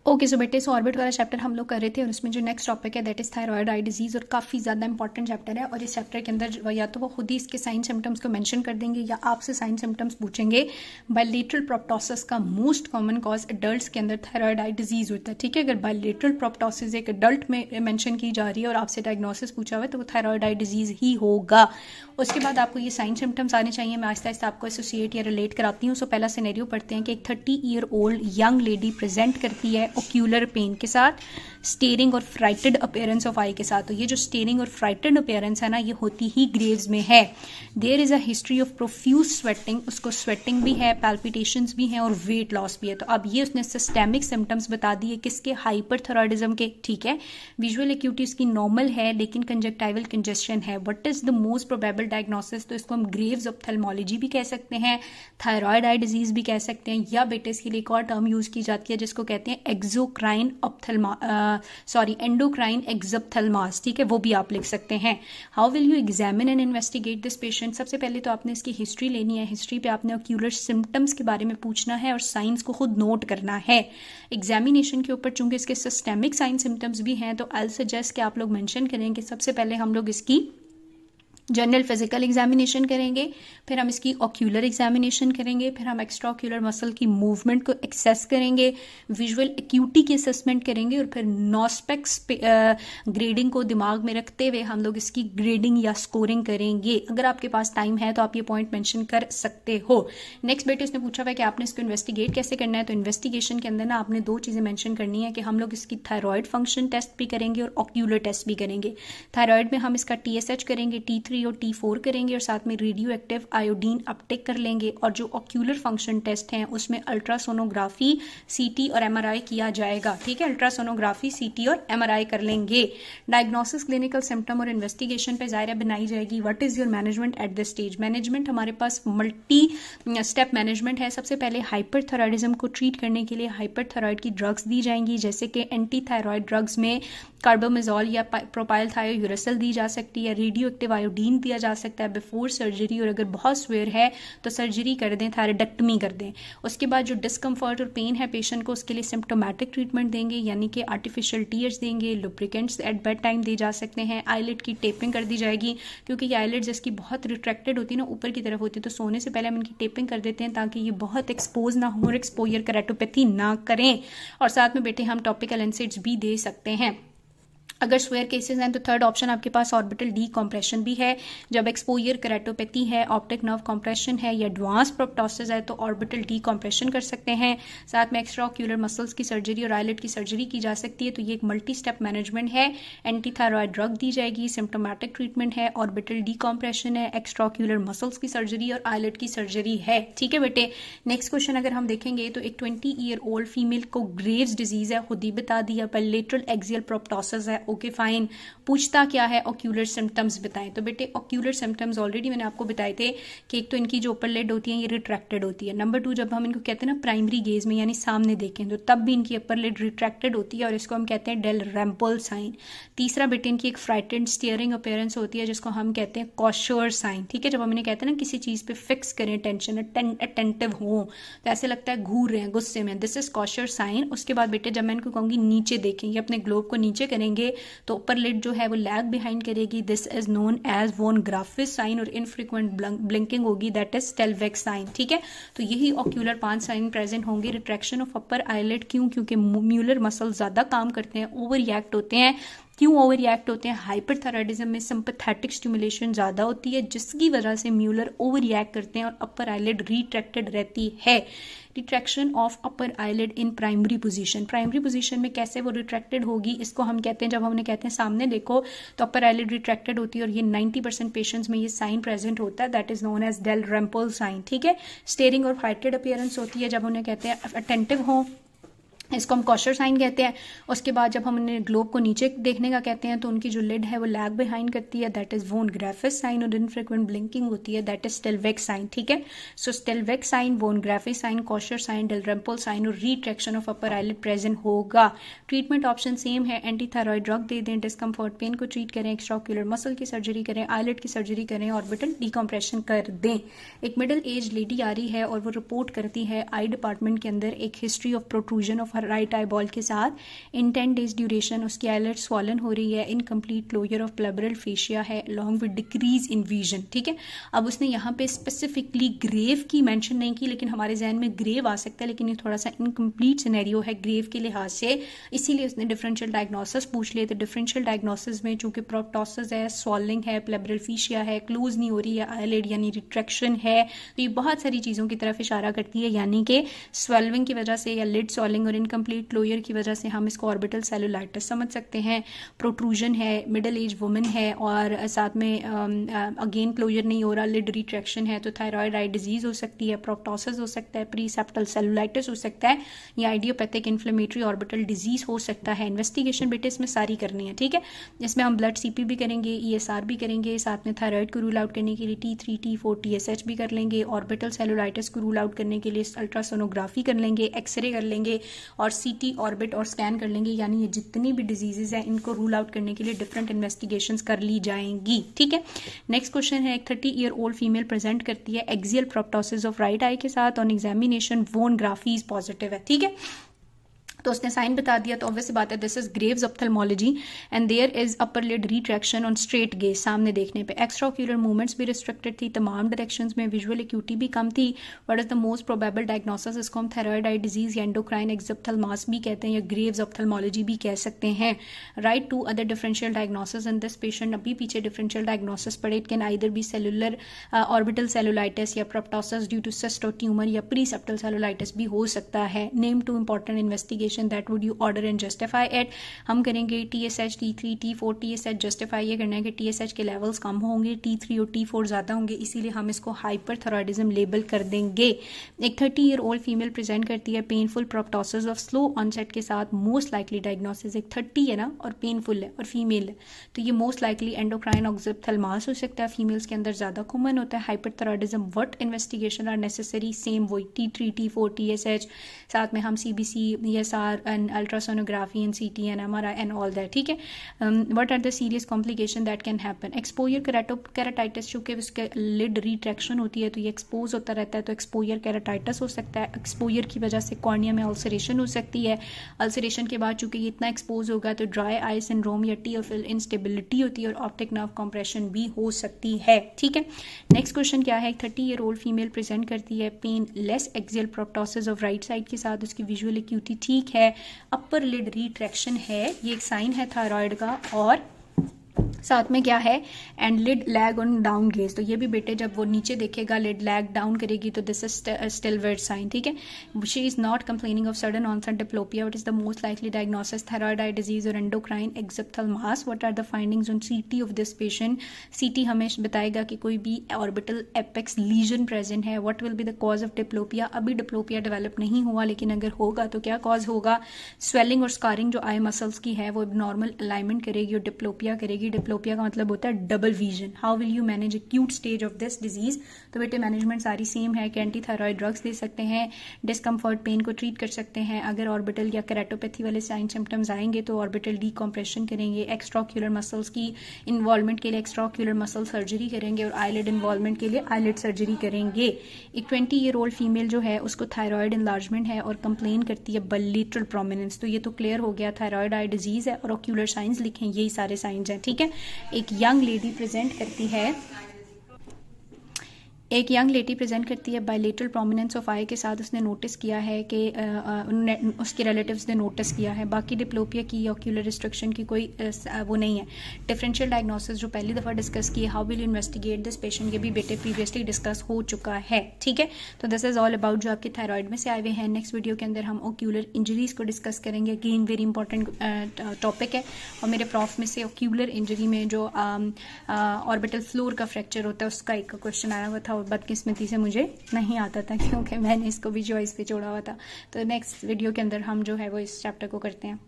Okay so बेटे, सो orbit वाला chapter हम लोग कर रहे थे और उसमें जो नेक्स्ट टॉपिक है that is thyroid eye disease, और काफ़ी ज़्यादा इंपॉर्टेंट चैप्टर है। और इस चैप्टर के अंदर या तो वो खुद ही इसके साइन सिम्टम्स को मेंशन कर देंगे या आपसे साइन सिम्टम्स पूछेंगे। बायलेटरल प्रोप्टोसिस का मोस्ट कॉमन कॉज एडल्ट्स के अंदर थायराइड आई डिजीज होता है। ठीक है, अगर बायलेटरल प्रोप्टोसिस एक एडल्ट में मेंशन की जा रही है और आपसे डायग्नोसिस पूछा हुआ है तो वो थायराइड आई डिजीज ही होगा। उसके बाद आपको ये साइन सिम्टम्स आने चाहिए। मैं आहिस्ता आहिस्ता आपको एसोसिएट या रिलेट कराती हूँ। सो पहला सिनेरियो पढ़ते हैं कि एक 30 year old young lady present करती है ओक्यूलर पेन के साथ, स्टेरिंग और फ्राइटेड अपीयरेंस ऑफ आई के साथ। तो ये जो स्टेरिंग और फ्राइटेड अपीयरेंस है ना, ये होती ही ग्रेव्स में है। There is a history of profuse sweating, उसको स्वेटिंग भी है, पैल्पिटेशंस भी हैं और वेट लॉस भी है। तो अब ये उसने सिस्टेमिक सिम्टम्स बता दिए किसके, हाइपरथायरॉयडिज्म के। ठीक है, विजुअल एक्यूटी उसकी नॉर्मल है लेकिन कंजक्टाइवल कंजेशन है। What is the most probable diagnosis, तो इसको हम ग्रेव्स ऑप्थेल्मोलॉजी भी कह सकते हैं, थायराइड आई डिजीज भी कह सकते हैं, या बेटे इसके लिए एक और टर्म यूज की जाती है जिसको कहते हैं एक्सोक्राइन एंडोक्राइन एक्सोप्थेल्मास। ठीक है, वो भी आप लिख सकते हैं। How will you examine and investigate this patient, सबसे पहले तो आपने इसकी हिस्ट्री लेनी है। हिस्ट्री पे आपने ऑक्यूलर सिम्टम्स के बारे में पूछना है और साइंस को खुद नोट करना है। एग्जामिनेशन के ऊपर चूंकि इसके सिस्टेमिक साइन सिम्टम्स भी हैं तो आई सजेस्ट कि आप लोग मेंशन करें कि सबसे पहले हम लोग इसकी जनरल फिजिकल एग्जामिनेशन करेंगे, फिर हम इसकी ऑक्यूलर एग्जामिनेशन करेंगे, फिर हम एक्स्ट्रा ऑक्यूलर मसल की मूवमेंट को एक्सेस करेंगे, विजुअल एक्यूटी की असेसमेंट करेंगे और फिर नॉस्पेक्स ग्रेडिंग को दिमाग में रखते हुए हम लोग इसकी ग्रेडिंग या स्कोरिंग करेंगे। अगर आपके पास टाइम है तो आप ये पॉइंट मेंशन कर सकते हो। नेक्स्ट बेटे उसने पूछा हुआ है कि आपने इसको इन्वेस्टिगेट कैसे करना है। तो इन्वेस्टिगेशन के अंदर ना आपने दो चीज़ें मेंशन करनी है कि हम लोग इसकी थायराइड फंक्शन टेस्ट भी करेंगे और ऑक्यूलर टेस्ट भी करेंगे। थायराइड में हम इसका TSH करेंगे, T3 और T4 करेंगे और साथ में रेडियो एक्टिव आयोडीन अपटेक कर लेंगे। और जो ऑक्यूलर फंक्शन टेस्ट हैं उसमें अल्ट्रासोनोग्राफी, CT और MRI किया जाएगा। ठीक है, अल्ट्रासोनोग्राफी, CT और MRI कर लेंगे। डायग्नोसिस, क्लिनिकल सिम्टम और इन्वेस्टिगेशन पे ज़ाहिर बनाई जाएगी। What is your management at this stage. Management हमारे पास मल्टी स्टेप मैनेजमेंट है। सबसे पहले हाइपरथायरॉयडिज्म को ट्रीट करने के लिए हाइपरथायरॉयड की ड्रग्स दी जाएंगी, जैसे कि एंटी थायरॉयड ड्रग्स में कार्बोमेजोल या प्रोपाइल थायोयूरेसिल दी जा सकती है, रेडियो एक्टिव आयोडीन दिया जा सकता है बिफोर सर्जरी, और अगर बहुत स्वेयर है तो सर्जरी कर दें, थायराइडेक्टमी कर दें। उसके बाद जो डिस्कम्फर्ट और पेन है पेशेंट को, उसके लिए सिम्प्टोमेटिक ट्रीटमेंट देंगे, यानी कि आर्टिफिशियल टीयर्स देंगे, लुब्रिकेंट्स एट बेड टाइम दे जा सकते हैं। आईलिड की टेपिंग कर दी जाएगी, क्योंकि ये आईलिड जिसकी बहुत रिट्रैक्टेड होती है ना, ऊपर की तरफ होती है, तो सोने से पहले हम इनकी टेपिंग कर देते हैं ताकि ये बहुत एक्सपोज ना हो और एक्सपोजर केराटोपैथी ना करें। और साथ में बेटे हम टॉपिकल एनसाइड्स भी दे सकते हैं। अगर स्वेयर केसेस हैं तो थर्ड ऑप्शन आपके पास ऑर्बिटल डी कॉम्प्रेशन भी है। जब एक्सपोजर केराटोपैथी है, ऑप्टिक नर्व कॉम्प्रेशन है या एडवांस प्रोप्टोसिस है तो ऑर्बिटल डी कॉम्प्रेशन कर सकते हैं। साथ में एक्स्ट्रा ऑक्यूलर मसल्स की सर्जरी और आईलिड की सर्जरी की जा सकती है। तो ये एक मल्टी स्टेप मैनेजमेंट है। एंटी थायरॉयड ड्रग दी जाएगी, सिम्प्टोमेटिक ट्रीटमेंट है, ऑर्बिटल डी कॉम्प्रेशन है, एक्स्ट्रा ऑक्यूलर मसल्स की सर्जरी और आईलिड की सर्जरी है। ठीक है बेटे, नेक्स्ट क्वेश्चन अगर हम देखेंगे तो एक 20 ईयर ओल्ड फीमेल को ग्रेव्स डिजीज है, खुद ही बता दिया, बायलेटरल एक्सियल प्रोप्टोसिस है। ओके फाइन, पूछता क्या है, ऑक्यूलर सिम्टम्स बताएं। तो बेटे ऑक्यूलर सिम्टम्स ऑलरेडी मैंने आपको बताए थे कि एक तो इनकी जो अपर लिड होती है ये रिट्रैक्टेड होती है। नंबर 2, जब हम इनको कहते हैं ना प्राइमरी गेज में यानी सामने देखें तो तब भी इनकी अपर लिड रिट्रैक्टेड होती है और इसको हम कहते हैं डेल रैम्पल साइन। तीसरा बेटे इनकी एक फ्राइटेंड स्टीयरिंग अपीयरेंस होती है जिसको हम कहते हैं कॉशर साइन। ठीक है, जब हम इन्हें कहते हैं ना किसी चीज़ पे फिक्स करें, टेंशन अटेंटिव हो तो ऐसे लगता है घूर रहे हैं गुस्से में, दिस इज कॉशर साइन। उसके बाद बेटे जब मैं इनको कहूँगी नीचे देखेंगे, अपने ग्लोब को नीचे करेंगे तो अपर लिड जो है वो लैग बिहाइंड करेगी, this is known as von Graefe's sign. और इनफ्रीक्वेंट ब्लिंकिंग होगी, दैट इज स्टेलवेक साइन। ठीक है, तो यही ऑक्यूलर 5 साइन प्रेजेंट होंगे। रिट्रैक्शन ऑफ अपर आईलिड, क्यों, क्योंकि म्यूलर मसल ज्यादा काम करते हैं, ओवर रिएक्ट होते हैं। क्यों ओवर रिएक्ट होते हैं, हाइपरथायरॉयडिज्म में सिंपैथेटिक स्टिमुलेशन ज़्यादा होती है जिसकी वजह से म्यूलर ओवर रिएक्ट करते हैं और अपर आईलिड रिट्रैक्टेड रहती है। Retraction of upper eyelid in primary position, primary position में कैसे वो रिट्रैक्टेड होगी, इसको हम कहते हैं, जब हम उन्हें कहते हैं सामने देखो तो अपर आईलिड रिट्रैक्टेड होती है और ये 90% पेशेंट्स में ये साइन प्रेजेंट होता है, that is known as Dalrymple sign. ठीक है, स्टेरिंग और फ्राइटेड अपीयरेंस होती है जब उन्हें कहते हैं अटेंटिव हो, इसको हम कॉशर साइन कहते हैं। उसके बाद जब हम उन्हें ग्लोब को नीचे देखने का कहते हैं तो उनकी जो लिड है वो लैग बिहाइंड करती है, दैट इज वोन ग्राफिस साइन। और इनफ्रीक्वेंट ब्लिंकिंग होती है, दैट इज स्टेलवेक साइन। ठीक है, सो स्टेलवेक साइन, वोन ग्राफिस साइन, कॉशर साइन, डेलरैम्पल साइन और retraction of upper eyelid present होगा। ट्रीटमेंट ऑप्शन सेम है, एंटी थायरॉयड ड्रग दे दें, डिस्कम्फर्ट पेन को ट्रीट करें, एक्स्ट्रा ऑक्यूलर मसल की सर्जरी करें, आईलिड की सर्जरी करें, ऑर्बिटल डिकम्प्रेशन कर दें। एक मिडिल एज लेडी आ रही है और वो रिपोर्ट करती है आई डिपार्टमेंट के अंदर एक history of protrusion of right eye ball के साथ इन 10 days ड्यूरेशन उसकी आईलेट स्वॉलन हो रही है, इनकम्प्लीट क्लोजर ऑफ प्लेबरल फेशिया है along with decrease in vision. ठीक है, अब उसने यहाँ पे स्पेसिफिकली ग्रेव की मेंशन नहीं की, लेकिन हमारे जहन में ग्रेव आ सकता है, लेकिन ये थोड़ा सा इनकम्प्लीट सिनेरियो है ग्रेव के लिहाज से, इसीलिए उसने डिफरेंशियल डायग्नोसिस पूछ लिए। तो डिफरेंशियल डायग्नोसिस में चूंकि प्रोप्टोसिस है, स्वॉलिंग है, प्लेबरल फेशिया है, क्लोज नहीं हो रही है आईलिड यानी रिट्रैक्शन है, तो ये बहुत सारी चीज़ों की तरफ इशारा करती है, यानी कि स्वेल्विंग की वजह से या लिड स्वॉलिंग और इनकम्प्लीट क्लोजर की वजह से हम इसको ऑर्बिटल सेलुलाइटिस समझ सकते हैं। प्रोट्रूजन है, मिडिल एज वुमेन है और साथ में अगेन क्लोजर नहीं हो रहा, लिड रिट्रैक्शन है, तो थायराइड आई डिजीज हो सकती है, प्रोप्टोसिस हो सकता है, प्रीसेप्टल सेलुलाइटिस हो सकता है, या आइडियोपैथिक इन्फ्लेमेटरी ऑर्बिटल डिजीज हो सकता है। इन्वेस्टिगेशन बेटे इसमें सारी करनी है, ठीक है। इसमें हम ब्लड सीपी भी करेंगे, ESR भी करेंगे, साथ में थायराइड को रूल आउट करने के लिए T3 T4 TSH भी कर लेंगे, ऑर्बिटल सेलुलाइटिस को रूल आउट करने के लिए अल्ट्रासोनोग्राफी कर लेंगे, एक्सरे कर लेंगे और CT ऑर्बिट और स्कैन कर लेंगे, यानी ये जितनी भी डिजीजेज हैं इनको रूल आउट करने के लिए डिफरेंट इन्वेस्टिगेशंस कर ली जाएंगी, ठीक है। नेक्स्ट क्वेश्चन है, एक 30 ईयर ओल्ड फीमेल प्रेजेंट करती है axial proptosis of right I के साथ, ऑन एग्जामिनेशन वोन ग्राफी इज पॉजिटिव है, ठीक है। तो उसने साइन बता दिया, तो ऑब्वियस बात है this is Graves ophthalmology and there is upper lid retraction on straight gaze, सामने देखने पे। एक्स्ट्राओक्यूलर मूवमेंट्स भी रिस्ट्रिक्टेड थी, तमाम डायरेक्शंस में विजुअल एक्यूटी भी कम थी। What is the most probable diagnosis, इसको हम थायराइड आई डिजीज या एंडोक्राइन एक्सोप्थेल्मास भी कहते हैं या ग्रेव्स ऑप्थेल्मोलॉजी भी कह सकते हैं। Write two other differential diagnosis in this patient, अभी पीछे डिफरेंशियल डायग्नोसिस पढ़े, it can either be cellular orbital cellulitis या प्रोप्टोसिस ड्यू टू सिस्ट और ट्यूमर या प्रीसेप्टल सेलुलाइटिस भी हो सकता है। Name two important investigation that would you order and justify it, हम करेंगे TSH T3 T4 TSH justify ये करना है कि TSH के लेवल्स कम होंगे, T3 और T4 ज़्यादा होंगे, इसीलिए हम इसको हाइपरथायरॉयडिज्म लेबल कर देंगे। एक 30 ईयर ओल्ड फीमेल प्रेजेंट करती है painful proptosis of slow onset के साथ, मोस्ट लाइकली डायग्नोसिस, एक 30 है ना और पेनफुल है और फीमेल है, तो ये मोस्ट लाइकली एंडोक्राइन ऑक्सोप्थेल्मास हो सकता है, फीमेल्स के अंदर ज़्यादा कॉमन होता है hyperthyroidism. What investigation are necessary, same वही T3 T4 TSH, साथ में हम CBC ESR and ultrasonography and CT and MRI and all that, ठीक है। What are the serious complication that can happen, exposure keratitis, चूंकि उसके लिड रिट्रैक्शन होती है तो ये एक्सपोज होता रहता है, तो एक्सपोजर केराटाइटिस हो सकता है। एक्सपोजर की वजह से कॉर्निया में अल्सरेशन हो सकती है, अल्सरेशन के बाद चूंकि ये इतना एक्सपोज होगा तो ड्राई आई सिंड्रोम या टीओफिल इंस्टेबिलिटी होती है और ऑप्टिक नर्व कंप्रेशन भी हो सकती है, ठीक है। नेक्स्ट क्वेश्चन क्या है, 30 ईयर ओल्ड फीमेल प्रेजेंट करती है painless axial proptosis of right side के साथ, उसकी विजुअल एक्यूटी ठीक है, अपर लिड रिट्रैक्शन है, ये एक साइन है थायराइड का, और साथ में क्या है and lid lag on down gaze, तो ये भी बेटे जब वो नीचे देखेगा लिड लैग डाउन करेगी तो this is Stellwag sign, ठीक है। She is not complaining of sudden onset diplopia, what is the most likely diagnosis, thyroid eye disease और endocrine exophthalmos. What are the findings on CT of this patient, CT हमें बताएगा कि कोई भी orbital apex lesion present है। What will be the cause of diplopia, अभी diplopia develop नहीं हुआ, लेकिन अगर होगा तो क्या कॉज होगा, स्वेलिंग और स्कारिंग जो आई मसल्स की है वो नॉर्मल अलाइनमेंट करेगी और डिप्लोपिया करेगी। डिप्लोपिया का मतलब होता है double vision. How will you manage acute stage of this disease, तो बेटे मैनेजमेंट सारी सेम है कि एंटी थायराइड ड्रग्स दे सकते हैं, डिस्कम्फर्ट पेन को ट्रीट कर सकते हैं, अगर ऑर्बिटल या केराटोपैथी वाले साइन सिम्टम्स आएंगे तो ऑर्बिटल डीकॉम्प्रेशन करेंगे, एक्स्ट्राक्यूलर मसल्स की इन्वॉल्वमेंट के लिए एक्स्ट्राक्यूलर मसल सर्जरी करेंगे और आईलिड इन्वॉल्वमेंट के लिए आईलिड सर्जरी करेंगे। एक 20 ईयर ओल्ड फीमेल जो है उसको थायराइड इनलार्जमेंट है और कंप्लेन करती है बाइलेटरल प्रोमिनेंस, तो ये तो क्लियर हो गया थायराइड आई डिजीज है और ऑक्यूलर साइंस लिखें, यही सारे साइंस हैं, ठीक है। एक यंग लेडी प्रेजेंट करती है बायलेटरल प्रोमिनेंस ऑफ आई के साथ, उसने नोटिस किया है कि उसके रिलेटिव्स ने नोटिस किया है, बाकी डिप्लोपिया की ऑक्यूलर रिस्ट्रिक्शन की कोई वो नहीं है। डिफरेंशियल डायग्नोसिस जो पहली दफ़ा डिस्कस की है, how will you investigate this patient, ये भी बेटे प्रीवियसली डिस्कस हो चुका है, ठीक है। तो दिस इज ऑल अबाउट जो आपके थायराइड में से आए हुए हैं। नेक्स्ट वीडियो के अंदर हम ऑक्यूलर इंजरीज को डिस्कस करेंगे, अगेन वेरी इंपॉर्टेंट टॉपिक है, और मेरे प्रॉफ में से ऑक्यूलर इंजरी में जो ऑर्बिटल फ्लोर का फ्रैक्चर होता है उसका एक क्वेश्चन आया हुआ था और बदकिस्मती से मुझे नहीं आता था क्योंकि मैंने इसको भी चॉइस पे छोड़ा हुआ था। तो नेक्स्ट वीडियो के अंदर हम जो है वो इस चैप्टर को करते हैं।